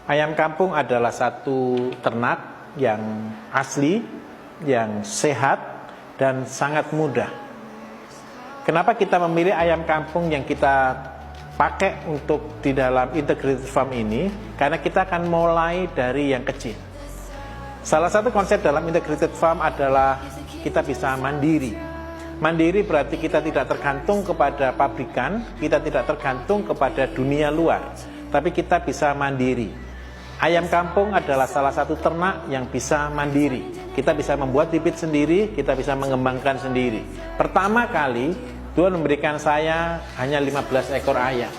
Ayam kampung adalah satu ternak yang asli, yang sehat, dan sangat mudah. Kenapa kita memilih ayam kampung yang kita pakai untuk di dalam integrated farm ini? Karena kita akan mulai dari yang kecil. Salah satu konsep dalam integrated farm adalah kita bisa mandiri. Mandiri berarti kita tidak tergantung kepada pabrikan, kita tidak tergantung kepada dunia luar, tapi kita bisa mandiri. Ayam kampung adalah salah satu ternak yang bisa mandiri. Kita bisa membuat bibit sendiri, kita bisa mengembangkan sendiri. Pertama kali Tuhan memberikan saya hanya 15 ekor ayam.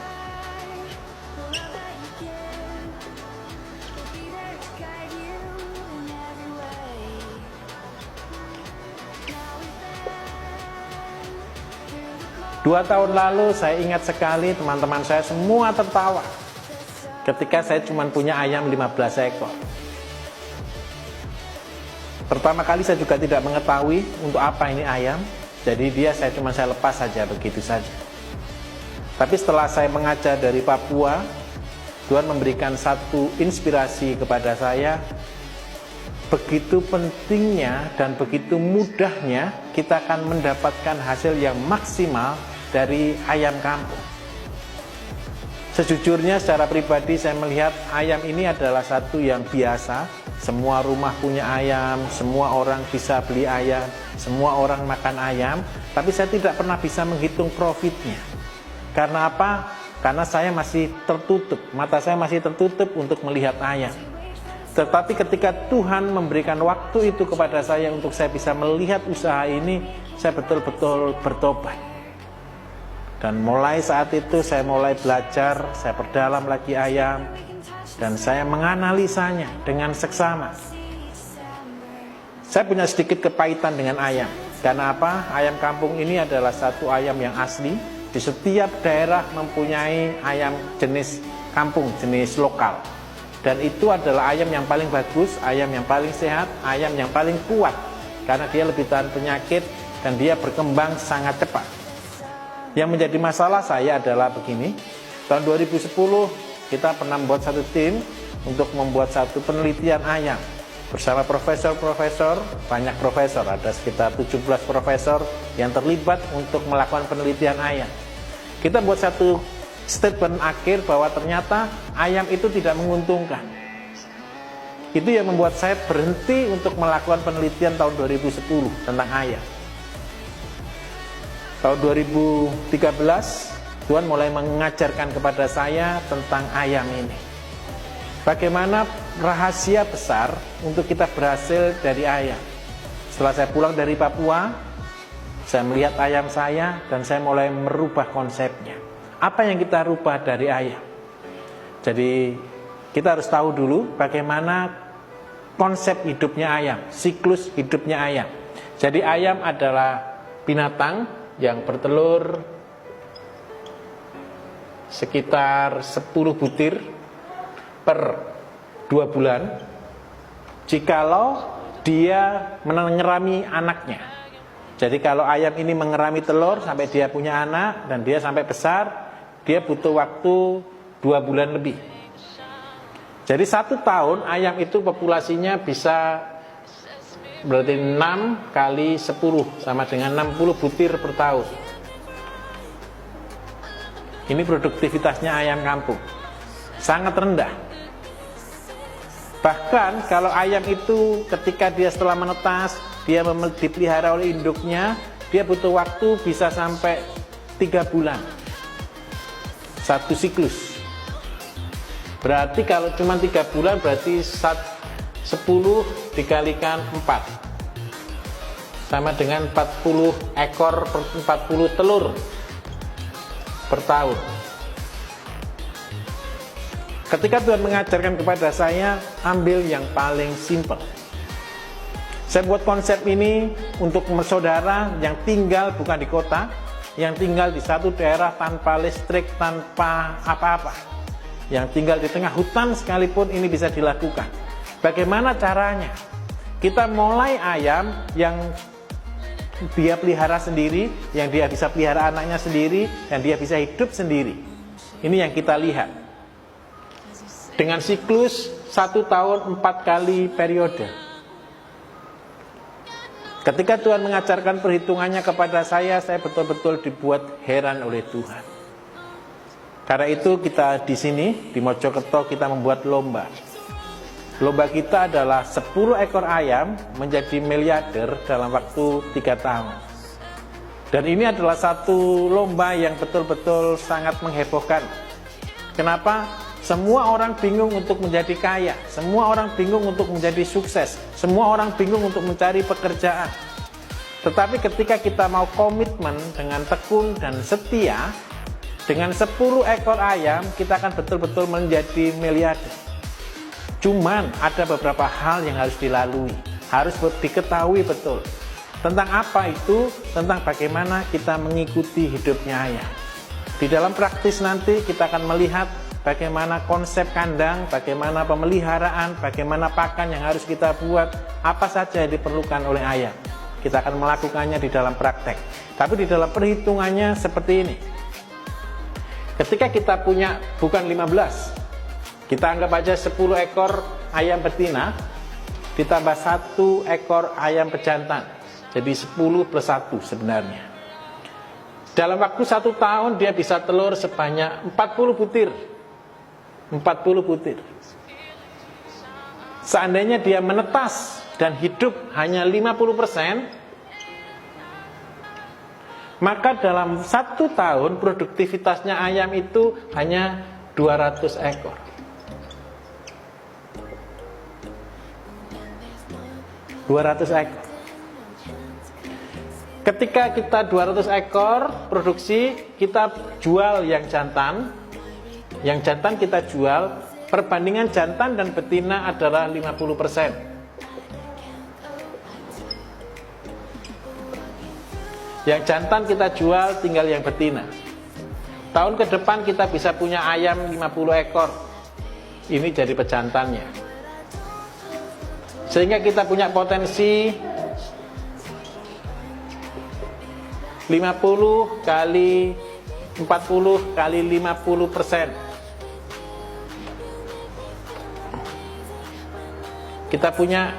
Dua tahun lalu saya ingat sekali teman-teman saya semua tertawa ketika saya cuma punya ayam 15 ekor. Pertama kali saya juga tidak mengetahui untuk apa ini ayam. Jadi saya lepas saja begitu saja. Tapi setelah saya mengajar dari Papua, Tuhan memberikan satu inspirasi kepada saya. Begitu pentingnya dan begitu mudahnya kita akan mendapatkan hasil yang maksimal dari ayam kampung. Sejujurnya secara pribadi saya melihat ayam ini adalah satu yang biasa. Semua rumah punya ayam, semua orang bisa beli ayam, semua orang makan ayam. Tapi saya tidak pernah bisa menghitung profitnya. Karena apa? Karena saya masih tertutup, mata saya masih tertutup untuk melihat ayam. Tetapi ketika Tuhan memberikan waktu itu kepada saya untuk saya bisa melihat usaha ini, saya betul-betul bertobat. Dan mulai saat itu saya mulai belajar, saya perdalam lagi ayam, dan saya menganalisanya dengan seksama. Saya punya sedikit kepahitan dengan ayam. Karena apa? Ayam kampung ini adalah satu ayam yang asli. Di setiap daerah mempunyai ayam jenis kampung, jenis lokal. Dan itu adalah ayam yang paling bagus, ayam yang paling sehat, ayam yang paling kuat. Karena dia lebih tahan penyakit dan dia berkembang sangat cepat. Yang menjadi masalah saya adalah begini. Tahun 2010 kita pernah membuat satu tim untuk membuat satu penelitian ayam bersama profesor-profesor, banyak profesor, ada sekitar 17 profesor yang terlibat untuk melakukan penelitian ayam. Kita buat satu statement akhir bahwa ternyata ayam itu tidak menguntungkan. Itu yang membuat saya berhenti untuk melakukan penelitian tahun 2010 tentang ayam. Tahun 2013 Tuhan mulai mengajarkan kepada saya tentang ayam ini. Bagaimana rahasia besar untuk kita berhasil dari ayam. Setelah saya pulang dari Papua, saya melihat ayam saya dan saya mulai merubah konsepnya. Apa yang kita rubah dari ayam? Jadi kita harus tahu dulu bagaimana konsep hidupnya ayam, siklus hidupnya ayam. Jadi ayam adalah binatang yang bertelur sekitar 10 butir per 2 bulan jikalau dia mengerami anaknya. Jadi kalau ayam ini mengerami telur sampai dia punya anak dan dia sampai besar, dia butuh waktu 2 bulan lebih. Jadi 1 tahun ayam itu populasinya bisa berarti 6 kali 10 sama dengan 60 butir per tahun. Ini produktivitasnya ayam kampung, sangat rendah. Bahkan kalau ayam itu ketika dia setelah menetas, dia dipelihara oleh induknya, dia butuh waktu bisa sampai 3 bulan. Satu siklus. Berarti kalau cuma 3 bulan berarti 10 dikalikan 4 sama dengan 40 ekor per 40 telur per tahun. Ketika Tuhan mengajarkan kepada saya, ambil yang paling simpel. Saya buat konsep ini untuk saudara yang tinggal bukan di kota, yang tinggal di satu daerah tanpa listrik, tanpa apa-apa, yang tinggal di tengah hutan sekalipun ini bisa dilakukan. Bagaimana caranya? Kita mulai ayam yang dia pelihara sendiri, yang dia bisa pelihara anaknya sendiri, dan dia bisa hidup sendiri. Ini yang kita lihat. dengan siklus 1 tahun 4 kali periode. Ketika Tuhan mengajarkan perhitungannya kepada saya betul-betul dibuat heran oleh Tuhan. Karena itu kita di sini di Mojokerto kita membuat lomba. Lomba kita adalah 10 ekor ayam menjadi miliarder dalam waktu 3 tahun. Dan ini adalah satu lomba yang betul-betul sangat menghebohkan. Kenapa? Semua orang bingung untuk menjadi kaya. Semua orang bingung untuk menjadi sukses. Semua orang bingung untuk mencari pekerjaan. Tetapi ketika kita mau komitmen dengan tekun dan setia, dengan 10 ekor ayam kita akan betul-betul menjadi miliarder. Cuman ada beberapa hal yang harus dilalui, harus diketahui betul. Tentang apa itu? Tentang bagaimana kita mengikuti hidupnya ayam. Di dalam praktis nanti kita akan melihat bagaimana konsep kandang, bagaimana pemeliharaan, bagaimana pakan yang harus kita buat, apa saja yang diperlukan oleh ayam. Kita akan melakukannya di dalam praktek. Tapi di dalam perhitungannya seperti ini. Ketika kita punya bukan 15, kita anggap aja 10 ekor ayam betina ditambah 1 ekor ayam pejantan. Jadi 10 plus 1 sebenarnya. Dalam waktu 1 tahun dia bisa telur sebanyak 40 butir. 40 butir. Seandainya dia menetas dan hidup hanya 50%, maka dalam 1 tahun produktivitasnya ayam itu hanya 200 ekor. 200 ekor. Ketika kita 200 ekor produksi, kita jual yang jantan. Yang jantan kita jual, perbandingan jantan dan betina adalah 50%. Yang jantan kita jual, tinggal yang betina. Tahun ke depan kita bisa punya ayam 50 ekor. Ini jadi pejantannya. Sehingga kita punya potensi 50 kali 40 kali 50%. Kita punya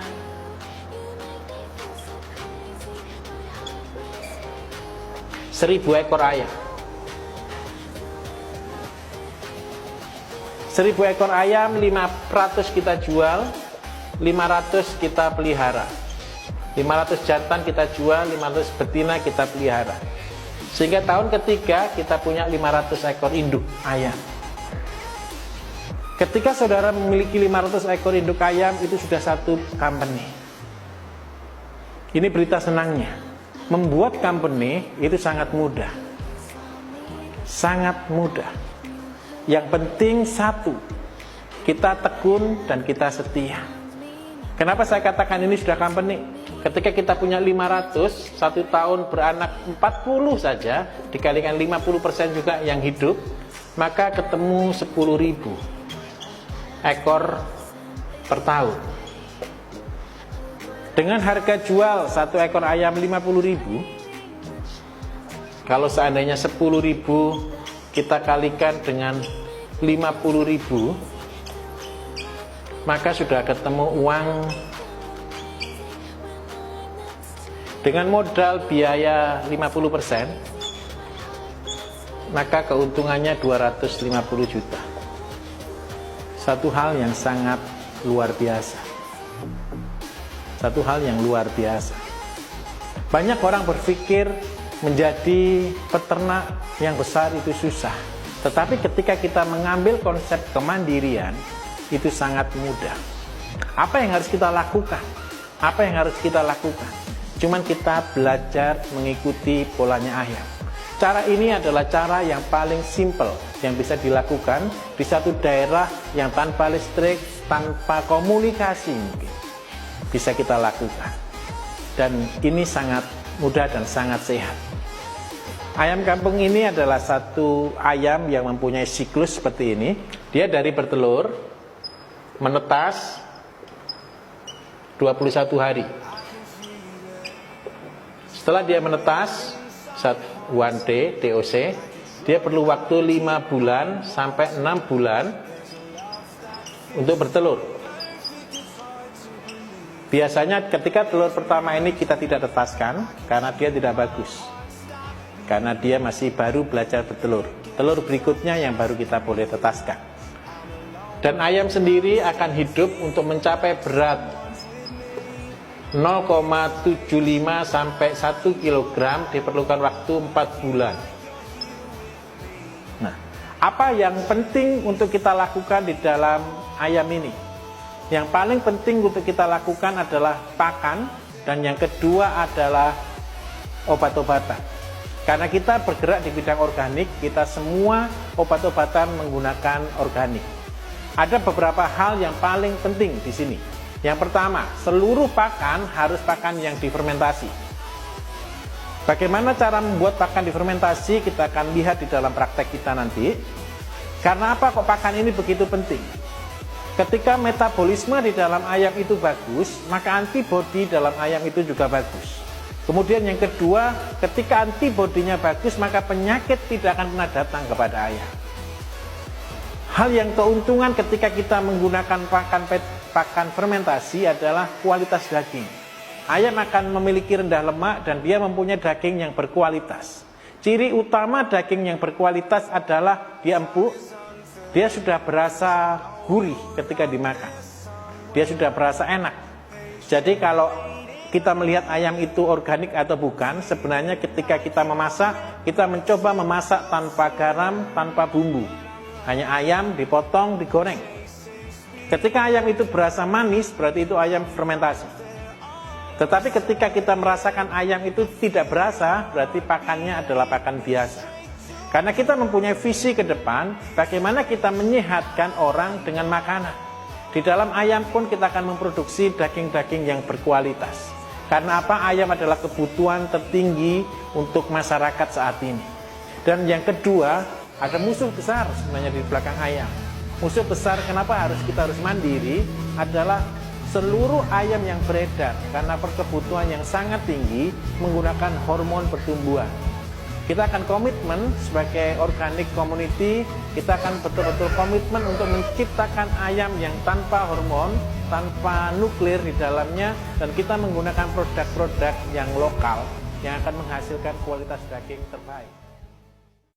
1000 ekor ayam. 1000 ekor ayam, 500 kita jual, 500 kita pelihara. 500 jantan kita jual, 500 betina kita pelihara. Sehingga tahun ketiga kita punya 500 ekor induk ayam. Ketika saudara memiliki 500 ekor induk ayam, itu sudah satu company. Ini berita senangnya. Membuat company itu sangat mudah. Sangat mudah. Yang penting satu, kita tekun dan kita setia. Kenapa saya katakan ini sudah company? Ketika kita punya 500, 1 tahun beranak 40 saja, dikalikan 50% juga yang hidup, maka ketemu 10.000 ekor per tahun. Dengan harga jual 1 ekor ayam 50.000, kalau seandainya 10.000 kita kalikan dengan 50.000, maka sudah ketemu uang dengan modal biaya 50%, maka keuntungannya 250 juta. Satu hal yang sangat luar biasa. Satu hal yang luar biasa. Banyak orang berpikir menjadi peternak yang besar itu susah. Tetapi ketika kita mengambil konsep kemandirian, itu sangat mudah. Apa yang harus kita lakukan? Apa yang harus kita lakukan? Cuman kita belajar mengikuti polanya ayam. Cara ini adalah cara yang paling simple yang bisa dilakukan di satu daerah yang tanpa listrik, tanpa komunikasi mungkin. Bisa kita lakukan. Dan ini sangat mudah dan sangat sehat. Ayam kampung ini adalah satu ayam yang mempunyai siklus seperti ini. Dia dari bertelur, menetas 21 hari. Setelah dia menetas 1D, DOC, dia perlu waktu 5 bulan sampai 6 bulan untuk bertelur. Biasanya ketika telur pertama ini kita tidak tetaskan karena dia tidak bagus, karena dia masih baru belajar bertelur. Telur berikutnya yang baru kita boleh tetaskan. Dan ayam sendiri akan hidup untuk mencapai berat 0,75 sampai 1 kg diperlukan waktu 4 bulan. Nah, apa yang penting untuk kita lakukan di dalam ayam ini? Yang paling penting untuk kita lakukan adalah pakan, dan yang kedua adalah obat-obatan. Karena kita bergerak di bidang organik, kita semua obat-obatan menggunakan organik. Ada beberapa hal yang paling penting di sini. Yang pertama, seluruh pakan harus pakan yang difermentasi. Bagaimana cara membuat pakan difermentasi kita akan lihat di dalam praktek kita nanti. Karena apa kok pakan ini begitu penting? Ketika metabolisme di dalam ayam itu bagus, maka antibodi dalam ayam itu juga bagus. Kemudian yang kedua, ketika antibodinya bagus, maka penyakit tidak akan pernah datang kepada ayam. Hal yang keuntungan ketika kita menggunakan pakan fermentasi adalah kualitas daging. Ayam akan memiliki rendah lemak dan dia mempunyai daging yang berkualitas. Ciri utama daging yang berkualitas adalah dia empuk, dia sudah berasa gurih ketika dimakan, dia sudah berasa enak. Jadi kalau kita melihat ayam itu organik atau bukan, sebenarnya ketika kita memasak, kita mencoba memasak tanpa garam, tanpa bumbu, hanya ayam dipotong, digoreng. Ketika ayam itu berasa manis, berarti itu ayam fermentasi. Tetapi ketika kita merasakan ayam itu tidak berasa, berarti pakannya adalah pakan biasa. Karena kita mempunyai visi ke depan, bagaimana kita menyehatkan orang dengan makanan. Di dalam ayam pun kita akan memproduksi daging-daging yang berkualitas. Karena apa? Ayam adalah kebutuhan tertinggi untuk masyarakat saat ini. Dan yang kedua, ada musuh besar sebenarnya di belakang ayam. Musuh besar kenapa kita harus mandiri adalah seluruh ayam yang beredar karena perkebutuhan yang sangat tinggi menggunakan hormon pertumbuhan. Kita akan komitmen sebagai organic community, kita akan betul-betul komitmen untuk menciptakan ayam yang tanpa hormon, tanpa nuklir di dalamnya, dan kita menggunakan produk-produk yang lokal yang akan menghasilkan kualitas daging terbaik.